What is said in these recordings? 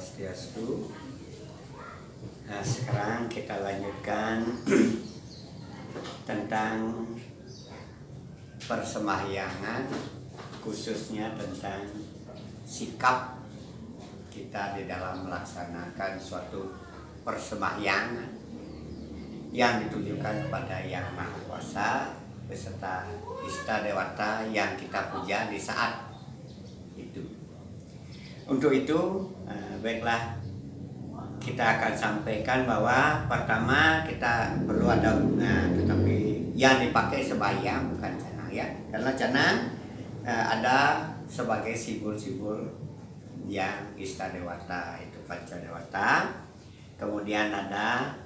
Swastiastu. Nah, sekarang kita lanjutkan tentang persembayangan, khususnya tentang sikap kita di dalam melaksanakan suatu persembahyangan yang ditujukan kepada Yang Maha Kuasa beserta Ista Dewata yang kita puja di saat itu. Untuk itu, baiklah, kita akan sampaikan bahwa pertama kita perlu ada tetapi yang dipakai sembahyang bukan canang ya, karena canang ada sebagai simbol-simbol yang Ista Dewata, itu Panca Dewata. Kemudian ada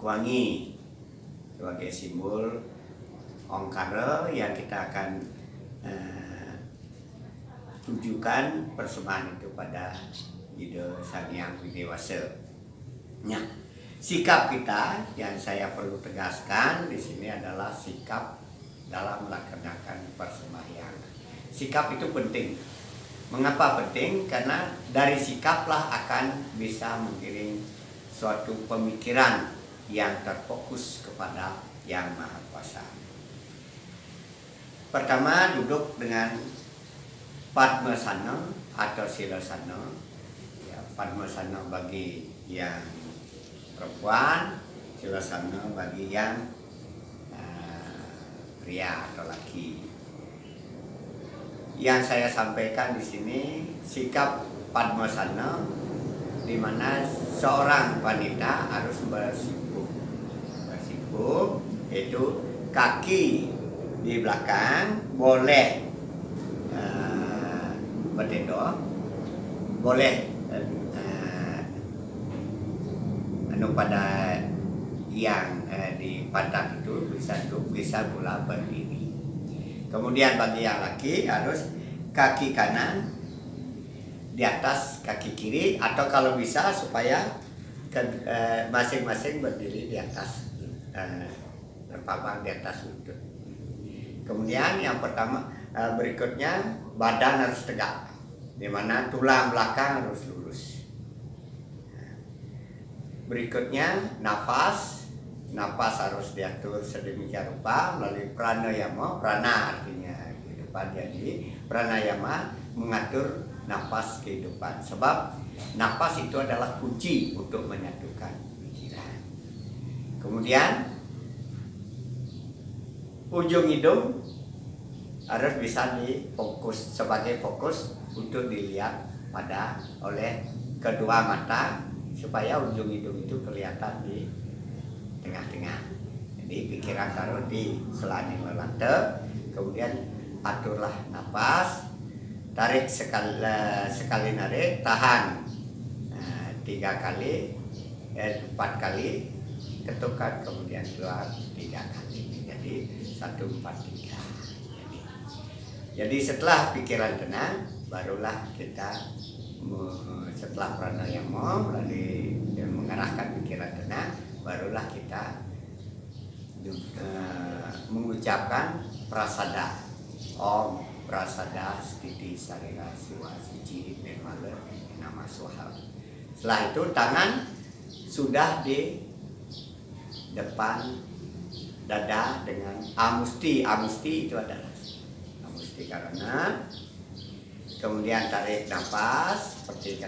kuangi sebagai simbol ongkara yang kita akan tujukan persembahan itu pada Ida Sang Hyang Widewasa. Nah, sikap kita yang saya perlu tegaskan di sini adalah sikap dalam melaksanakan persembahyang. Sikap itu penting. Mengapa penting? Karena dari sikaplah akan bisa mengiring suatu pemikiran yang terfokus kepada Yang Maha Kuasa. Pertama, duduk dengan Padmasana atau Silasana. Ya, Padmasana bagi yang perempuan, Silasana bagi yang pria atau laki. Yang saya sampaikan di sini sikap Padmasana, di mana seorang wanita harus bersimpuh, itu kaki di belakang boleh bertendo, boleh pada yang di pantat itu bisa duduk, bisa pula berdiri. Kemudian bagi yang laki harus kaki kanan di atas kaki kiri, atau kalau bisa supaya masing-masing berdiri di atas terpapang di atas lutut. Kemudian yang pertama berikutnya badan harus tegak, di mana tulang belakang harus lurus. Berikutnya nafas harus diatur sedemikian rupa melalui pranayama. Prana artinya kehidupan, jadi pranayama mengatur nafas kehidupan, sebab nafas itu adalah kunci untuk menyatukan pikiran. Kemudian ujung hidung harus bisa difokus sebagai fokus untuk dilihat oleh kedua mata, supaya ujung hidung itu kelihatan di tengah-tengah. Jadi pikiran taruh di selaning lelante. Kemudian aturlah nafas, tarik sekali narik, tahan 3 kali, 4 kali, ketukan, kemudian keluar 3 kali. Jadi 1, 4, 3. Jadi setelah pikiran tenang, barulah kita setelah pranayama melalui mengarahkan pikiran tenang, barulah kita mengucapkan prasada. Om prasada stiti sarira siwa suci nirmala nama swaha. Setelah itu tangan sudah di depan dada dengan amusti. Amusti itu adalah amusti karena. Kemudian tarik nafas seperti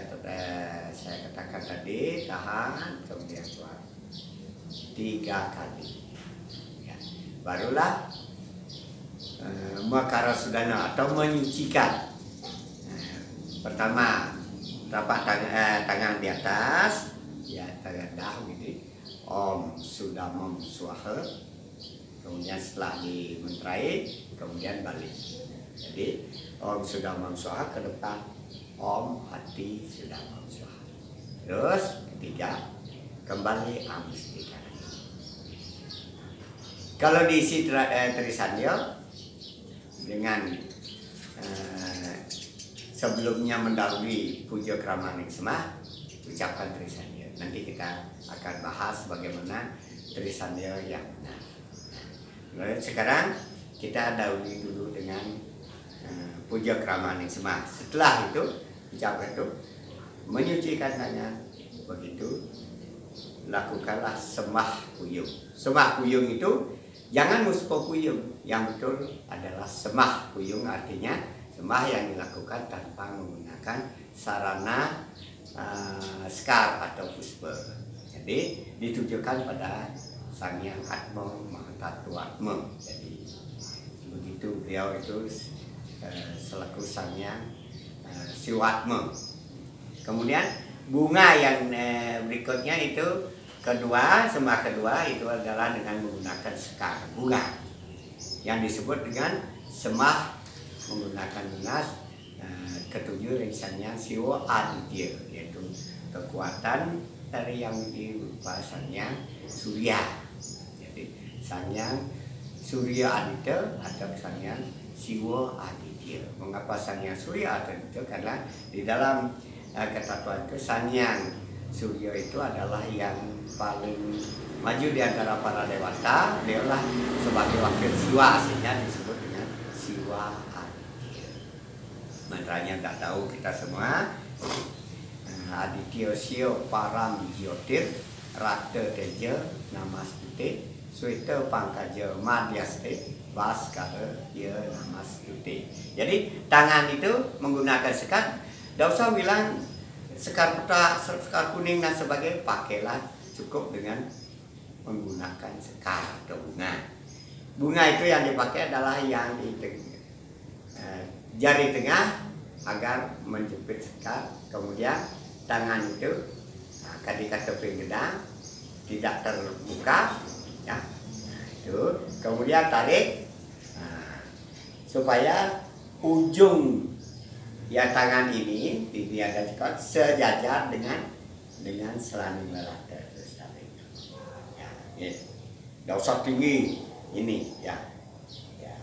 saya katakan tadi, tahan, kemudian keluar 3 kali. Ya. Barulah makara sudana atau menyucikan. Pertama, tapak tangan di atas, ya tangan dahu ini, Om Sudamam Swaha. Kemudian setelah dimentrai, kemudian balik. Jadi Om Sudamam Swaha ke depan, Om Hati Sudamam Swaha. Terus ketiga, kembali Amusti. Kalau diisi Trisandya dengan sebelumnya mendahului puja kramaning semah, ucapkan Trisandya. Nanti kita akan bahas bagaimana Trisandya yang benar. Nah, sekarang kita dahului dulu dengan puja kramaning semah. Setelah itu ucapkan itu menyucikan tangan. Begitu lakukanlah sembah kuyung. Sembah kuyung itu jangan muspo kuyung, yang betul adalah sembah kuyung, artinya sembah yang dilakukan tanpa menggunakan sarana sekar atau puspa. Jadi ditujukan pada Sang Hyang Atma Mahatatu Atma. Jadi begitu beliau itu selaku Sang Hyang Siwatma. Kemudian bunga yang berikutnya itu kedua, sembah kedua itu adalah dengan menggunakan sekar bunga yang disebut dengan sembah menggunakan bunga ketujuh dari Sang Hyang Siwa Aditya, yaitu kekuatan dari yang berupa Sang Hyang Surya. Jadi Sang Hyang Surya Aditya atau Sang Hyang Siwa Aditya. Mengapa Sang Hyang Surya Aditya? Karena di dalam ketatuan itu Sang Hyang Surya itu adalah yang paling maju di antara para dewata. Dialah sebagai wakil Siwa, sehingga disebut dengan Siwa Aditya. Mantranya tidak tahu kita semua. Aditya Sio Param Jyotir Rata Teja Namastute Suita Pangkaja Madhyaste Baskara Ya Namastute. Jadi tangan itu menggunakan sekar. Tidak usah bilang sekar peta, sekar kuning dan sebagainya. Pakailah, cukup dengan menggunakan sekar atau bunga. Bunga itu yang dipakai adalah yang di jari tengah agar menjepit sekar. Kemudian tangan itu ketika teping gedang tidak terbuka, ya. Itu kemudian tarik supaya ujung ya tangan ini ada sejajar dengan selaning lelaki. Ya, ya. Tidak usah tinggi ini, ya. Ya.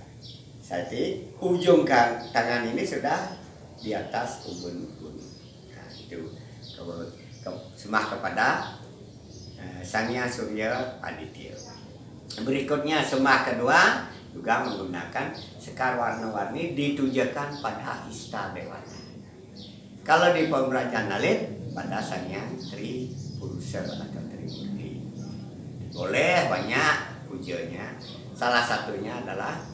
Jadi ujung tangan ini sudah di atas ubun-ubun. Nah, itu sembah kepada Sang Hyang Surya Aditya. Berikutnya sembah kedua juga menggunakan sekar warna-warni ditujukan pada Ista Dewata. Kalau di pemberajaan Lalit pada Sang Hyang Tri Purusa atau Trimurti. Boleh banyak pujanya. Salah satunya adalah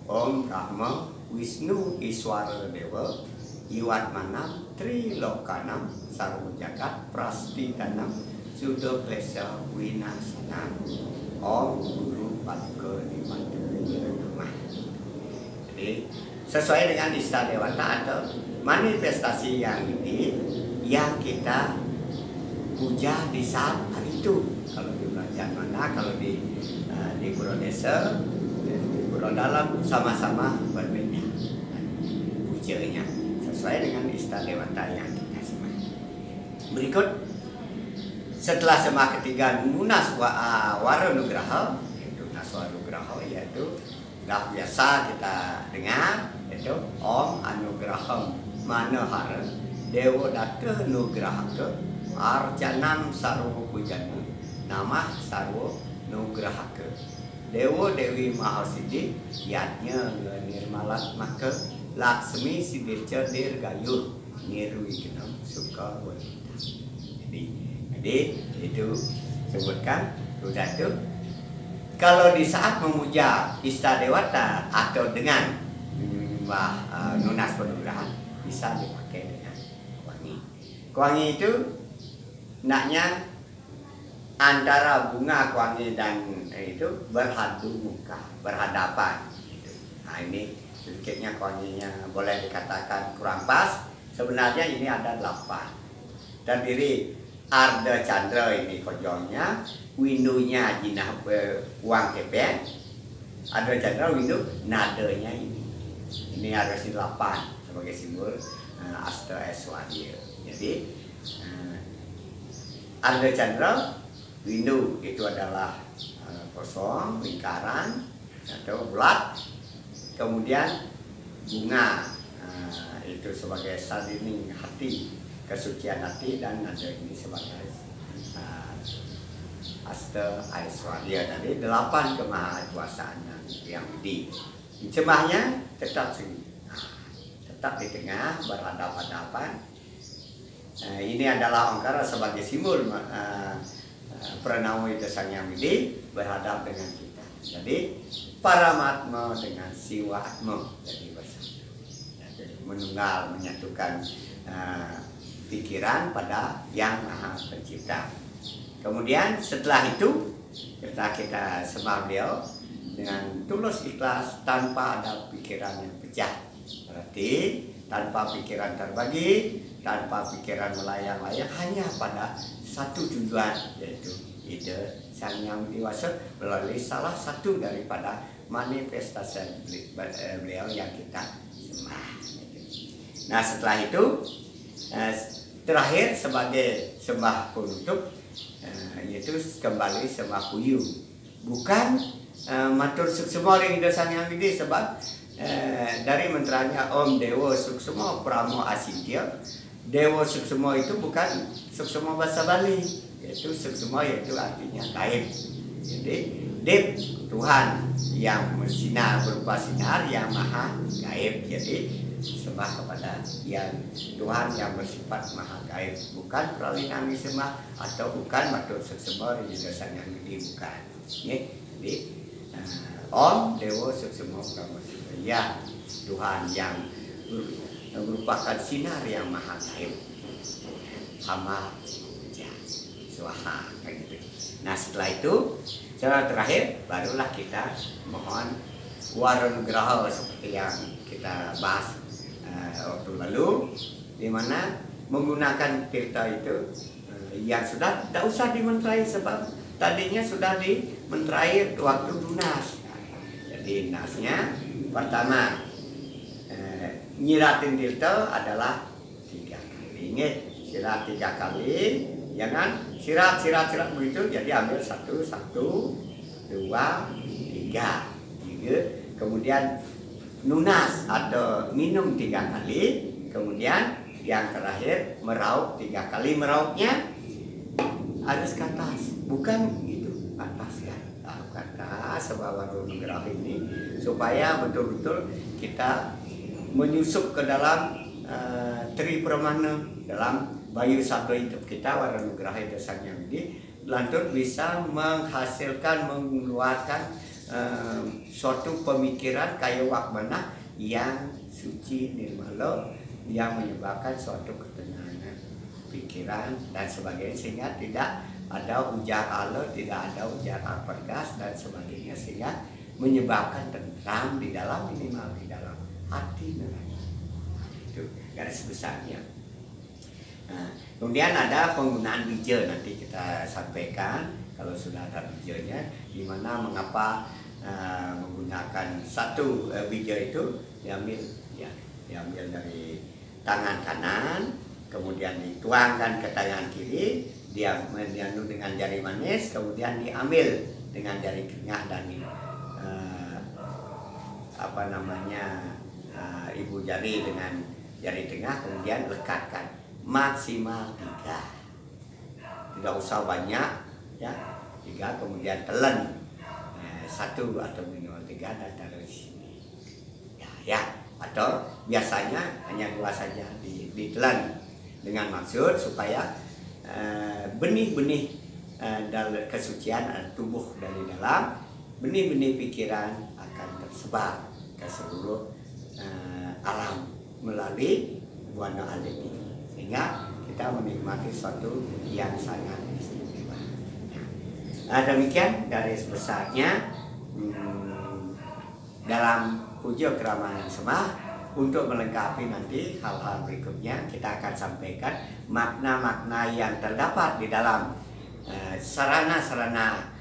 Om Brahma Wisnu Iswara Dewa Iwat Manam Trilokanam Sarwa Jagat Prastitanam Sudo Klesa Winasanam Om Guru Paduka Dimantara Namah. Jadi sesuai dengan Ista Dewata atau manifestasi yang ini yang kita puja di saat hari itu. Kalau di kerajaan mana, kalau di Pura Desa, di Pura Dalam sama-sama berbeda pujanya sesuai dengan Ista Dewata yang kita sembah. Berikut setelah sembah ketiga Munaswara Nugraha, yaitu Naswara Nugraha, yaitu dah biasa kita dengar, yaitu Om Anugraham Manahara Dewa Datta Nugrahaka Arjanam Sarwa Pujana Namah Sarwa Nugrahaka Dewa Dewi Mahasiddhi Yatnya Nirmalat Maka Laksmi Sidirca Dirgayur Nirwi Genam Suka Wanita. Jadi itu sebutkan sudah itu. Kalau di saat memuja Ista Dewata atau dengan menyembah Nunas Penugrahan bisa dipakai dengan wangi. Wangi itu naknya antara bunga wangi dan itu berhadu muka, berhadapan. Gitu. Nah ini sedikitnya wanginya boleh dikatakan kurang pas. Sebenarnya ini ada 8. Terdiri Arda Chandra ini kojongnya, windunya jinah uang kepeng, Arda Chandra windu nadanya ini. Ini harus 8 sebagai simbol Asta Eswarya. Jadi Arda Chandra windu itu adalah kosong, lingkaran atau bulat. Kemudian bunga itu sebagai salining hati, kesucian hati, dan ada ini sebagai Asta Aiswarya. Dari 8 kemahakuasaan yang dicemahnya tetap sini, tetap di tengah berhadapan-hadapan. Ini adalah Ongkara sebagai simbol Pranamo itu Sang Hyang Widi berhadap dengan kita. Jadi Paramatma dengan Siwatma jadi bersatu. Jadi menunggal, menyatukan pikiran pada Yang Maha Pencipta. Kemudian setelah itu kita sembah beliau dengan tulus ikhlas tanpa ada pikiran yang pecah. Berarti tanpa pikiran terbagi, tanpa pikiran melayang-layang, hanya pada satu tujuan, yaitu ide Sang Hyang Widi Wasa melalui salah satu daripada manifestasi beliau yang kita sembah. Nah setelah itu terakhir sebagai sembah penutup yaitu kembali sembah puyu, bukan matur suksema ring ida Sang Hyang Widi, sebab dari menteranya Om Dewa Suksema Pramo Asintya. Dewa Suksema itu bukan suksema bahasa Bali, yaitu suksema yaitu artinya gaib. Jadi Dep Tuhan yang bersinar berupa sinar yang maha gaib. Jadi sembah kepada yang Tuhan yang bersifat maha gaib, bukan pralinami sembah atau bukan matur suksema ring ida Sang Hyang Widi, bukan. Jadi Om Dewa Suksema Pramo Asintya, ya Tuhan yang merupakan sinar yang maha gaib, hama swaha kayak gitu. Nah setelah itu cara terakhir barulah kita mohon Waranugraha seperti yang kita bahas waktu lalu, dimana menggunakan tirta itu yang sudah tidak usah dimentrai, sebab tadinya sudah dimentrai waktu lunas. Jadi nasnya pertama nyiratin tirta adalah 3 kali. Sirat 3 kali, jangan sirat begitu. Jadi ambil 1, 2, 3. Kemudian nunas atau minum 3 kali. Kemudian yang terakhir meraup 3 kali. Meraupnya harus ke atas, bukan gitu atas ya. Ke atas sebab Waranugraha ini supaya betul-betul kita menyusup ke dalam Tri Pramana, dalam bayu sabda hidup kita Waranugraha ida Sang Hyang Widi, lantur bisa menghasilkan, mengeluarkan suatu pemikiran kaya wakmana yang suci nirmala, yang menyebabkan suatu ketenangan pikiran dan sebagainya, sehingga tidak ada ujar Allah, tidak ada ujar pergas dan sebagainya, sehingga menyebabkan tentram di dalam, minimal di dalam hati nurani. Itu garis besarnya. Nah, kemudian ada penggunaan bija, nanti kita sampaikan kalau sudah ada bijanya, di mana mengapa menggunakan satu bija itu diambil dari tangan kanan, kemudian dituangkan ke tangan kiri, dia menyandu dengan jari manis, kemudian diambil dengan jari tengah dan ibu jari dengan jari tengah, kemudian lekatkan maksimal 3, tidak usah banyak ya, 3, kemudian telan 1 atau minimal 3 dan taruh di sini ya, atau biasanya hanya 2 saja ditelan dengan maksud supaya benih-benih dalam kesucian tubuh dari dalam, benih-benih pikiran akan tersebar ke seluruh alam melalui buana alit ini, sehingga kita menikmati suatu yang sangat istimewa. Nah, demikian garis besarnya dalam puja keramahan sembah. Untuk melengkapi nanti hal-hal berikutnya, kita akan sampaikan makna-makna yang terdapat di dalam sarana-sarana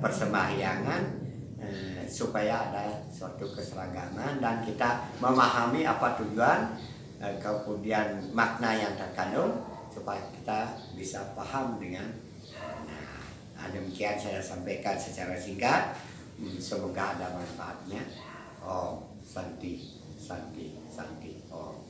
persembahyangan, supaya ada suatu keseragaman dan kita memahami apa tujuan, kemudian makna yang terkandung, supaya kita bisa paham dengan. Nah, demikian saya sampaikan secara singkat, semoga ada manfaatnya. Om Santi Santi Santi Om.